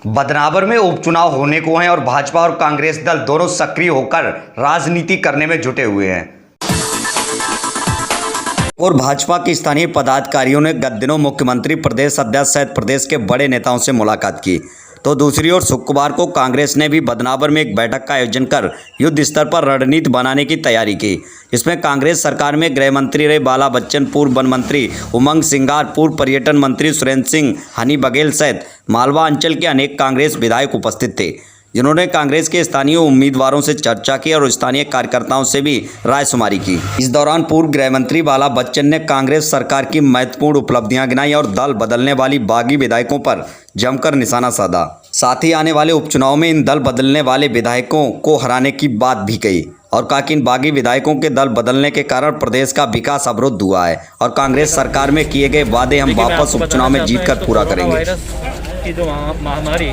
बदनावर में उपचुनाव होने को हैं और भाजपा और कांग्रेस दल दोनों सक्रिय होकर राजनीति करने में जुटे हुए हैं। और भाजपा के स्थानीय पदाधिकारियों ने गत दिनों मुख्यमंत्री, प्रदेश अध्यक्ष सहित प्रदेश के बड़े नेताओं से मुलाकात की। तो दूसरी ओर शुक्रवार को कांग्रेस ने भी बदनावर में एक बैठक का आयोजन कर युद्ध स्तर पर रणनीति बनाने की तैयारी की। इसमें कांग्रेस सरकार में गृह मंत्री रहे बाला बच्चन, पूर्व वन मंत्री उमंग सिंगार, पूर्व पर्यटन मंत्री सुरेंद्र सिंह, हनी बघेल सहित मालवा अंचल के अनेक कांग्रेस विधायक उपस्थित थे, जिन्होंने कांग्रेस के स्थानीय उम्मीदवारों से चर्चा की और स्थानीय कार्यकर्ताओं से भी रायशुमारी की। इस दौरान पूर्व गृह मंत्री बाला बच्चन ने कांग्रेस सरकार की महत्वपूर्ण उपलब्धियां गिनाई और दल बदलने वाली बागी विधायकों पर जमकर निशाना साधा। साथ ही आने वाले उपचुनाव में इन दल बदलने वाले विधायकों को हराने की बात भी कही और कहा कि इन बागी विधायकों के दल बदलने के कारण प्रदेश का विकास अवरुद्ध हुआ है और कांग्रेस सरकार में किए गए वादे हम वापस उपचुनाव में जीतकर पूरा करेंगे। की जो महामारी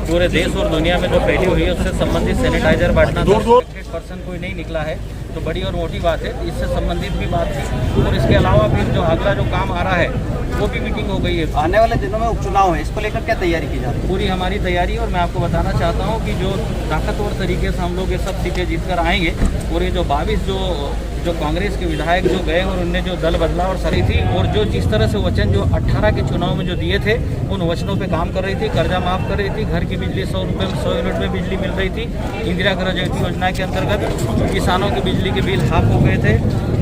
पूरे देश और दुनिया में जो फैली हुई है उससे संबंधित सैनिटाइजर बांटना 100% कोई नहीं निकला है, तो बड़ी और मोटी बात है। इससे संबंधित भी बात थी और इसके अलावा फिर जो अगला जो काम आ रहा है वो भी मीटिंग हो गई है। आने वाले दिनों में उपचुनाव है, इसको लेकर क्या तैयारी की जा रही है? पूरी हमारी तैयारी, और मैं आपको बताना चाहता हूँ कि जो ताकतवर तरीके से हम लोग ये सब सीटें जीत कर आएंगे और ये जो 22 जो कांग्रेस के विधायक जो गए और उनने जो दल बदला और सरी थी और जो जिस तरह से वचन जो 18 के चुनाव में जो दिए थे उन वचनों पे काम कर रही थी, कर्जा माफ़ कर रही थी, घर की बिजली 100 यूनिट में बिजली मिल रही थी, इंदिरा गृह योजना के अंतर्गत किसानों की बिजली के बिल हाफ हो गए थे।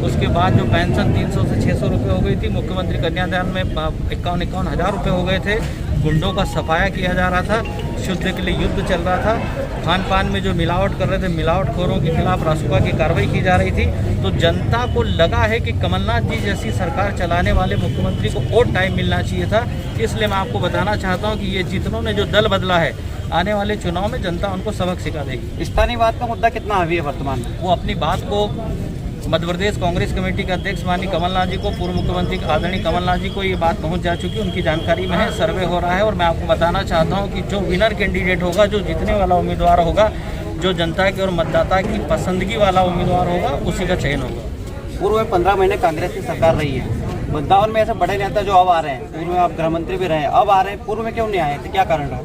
उसके बाद जो पेंशन 300 से 600 रुपये हो गई थी, मुख्यमंत्री कन्यादान में 51 हज़ार रुपये हो गए थे, गुंडों का सफाया किया जा रहा था, शुद्ध के लिए युद्ध चल रहा था, खान पान में जो मिलावट कर रहे थे मिलावटखोरों के खिलाफ रासुका की कार्रवाई की जा रही थी। तो जनता को लगा है कि कमलनाथ जी जैसी सरकार चलाने वाले मुख्यमंत्री को और टाइम मिलना चाहिए था। इसलिए मैं आपको बताना चाहता हूं कि ये जितनों ने जो दल बदला है, आने वाले चुनाव में जनता उनको सबक सिखा देगी। स्थानीयवाद का मुद्दा कितना हावी है वर्तमान में? वो अपनी बात को मध्य प्रदेश कांग्रेस कमेटी के अध्यक्ष माननीय कमलनाथ जी को, पूर्व मुख्यमंत्री आदरणीय कमलनाथ जी को ये बात पहुंच जा चुकी है, उनकी जानकारी में है, सर्वे हो रहा है। और मैं आपको बताना चाहता हूं कि जो विनर कैंडिडेट होगा, जो जीतने वाला उम्मीदवार होगा, जो जनता की और मतदाता की पसंदगी वाला उम्मीदवार होगा, उसी का चयन होगा। पूर्व में 15 महीने कांग्रेस की सरकार रही है, बदलाव में ऐसे बड़े नेता जो अब आ रहे हैं, पूर्व में आप गृह मंत्री भी रहे, अब आ रहे हैं, पूर्व में क्यों नहीं आए थे, क्या कारण रहा?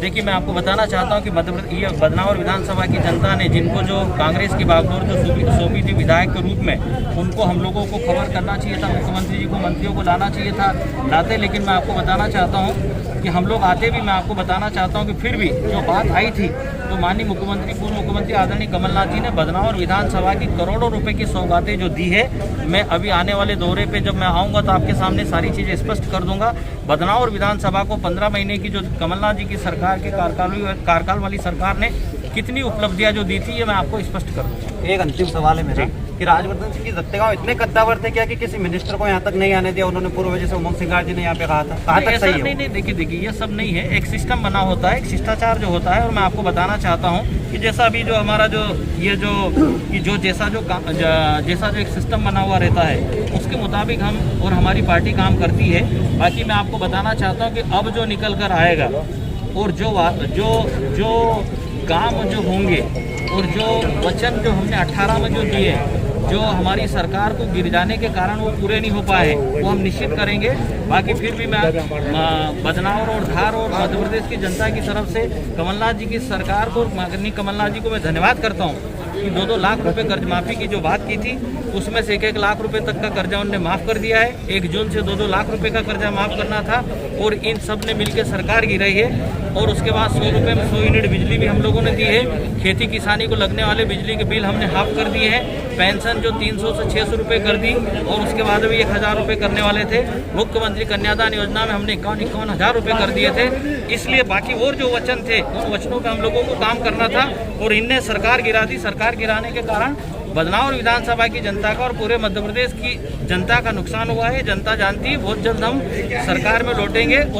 देखिए, मैं आपको बताना चाहता हूं कि मध्य प्रदेश ये बदनावर विधानसभा की जनता ने जिनको जो कांग्रेस की बागडोर जो सौंपी थी विधायक के रूप में, उनको हम लोगों को खबर करना चाहिए था, मुख्यमंत्री जी को, मंत्रियों को लाना चाहिए था, लाते। लेकिन मैं आपको बताना चाहता हूं कि हम लोग आते भी, मैं आपको बताना चाहता हूं कि फिर भी जो बात आई थी तो माननीय मुख्यमंत्री, पूर्व मुख्यमंत्री आदरणीय कमलनाथ जी ने बदनावर विधानसभा की करोड़ों रुपए की सौगातें जो दी है, मैं अभी आने वाले दौरे पे जब मैं आऊँगा तो आपके सामने सारी चीज़ें स्पष्ट कर दूंगा। बदनावर विधानसभा को 15 महीने की जो कमलनाथ जी की सरकार के कार्यकाल वाली सरकार ने कितनी उपलब्धियां जो दी थी, ये मैं आपको स्पष्ट कर दूंगा। एक अंतिम सवाल है मेरा कि राजवर्धन सिंह की दत्तेगांव इतने कद्दावर थे क्या कि किसी मिनिस्टर को यहाँ तक नहीं आने दिया उन्होंने, पूर्व जैसे उमंग सिंगार जी ने यहाँ पे कहा था? कहाँ तक सही है? नहीं, देखिए ये सब नहीं है, एक सिस्टम बना होता है, एक शिष्टाचार जो होता है। और मैं आपको बताना चाहता हूँ कि जैसा अभी जो हमारा जो ये जो जैसा जो एक सिस्टम बना हुआ रहता है उसके मुताबिक हम और हमारी पार्टी काम करती है। बाकी मैं आपको बताना चाहता हूँ कि अब जो निकल कर आएगा और जो काम जो होंगे और जो वचन जो हमने 18 में जो दिए, जो हमारी सरकार को गिर जाने के कारण वो पूरे नहीं हो पाए, वो हम निश्चित करेंगे। बाकी फिर भी मैं बदनावर और धार और मध्य प्रदेश की जनता की तरफ से कमलनाथ जी की सरकार को, माननीय कमलनाथ जी को मैं धन्यवाद करता हूँ कि 2-2 लाख रुपए कर्ज माफ़ी की जो बात की थी उसमें से 1-1 लाख रुपए तक का कर्जा उन्होंने माफ़ कर दिया है। 1 जून से 2-2 लाख रुपए का कर्जा माफ़ करना था और इन सब ने मिलकर सरकार गिराई है। और उसके बाद 100 रुपये में 100 यूनिट बिजली भी हम लोगों ने दी है। खेती किसानी को लगने वाले बिजली के बिल हमने हाफ कर दिए हैं। पेंशन जो 300 से 600 रुपये कर दी और उसके बाद भी 1000 रुपये करने वाले थे। मुख्यमंत्री कन्यादान योजना में हमने 51 हज़ार रुपये कर दिए थे। इसलिए बाकी और जो वचन थे उन वचनों पर हम लोगों को काम करना था और इनने सरकार गिरा दी। सरकार गिराने के कारण बदनावर विधानसभा की जनता का और पूरे मध्य प्रदेश की जनता का नुकसान हुआ है। जनता जानती है, बहुत जल्द हम सरकार में लौटेंगे।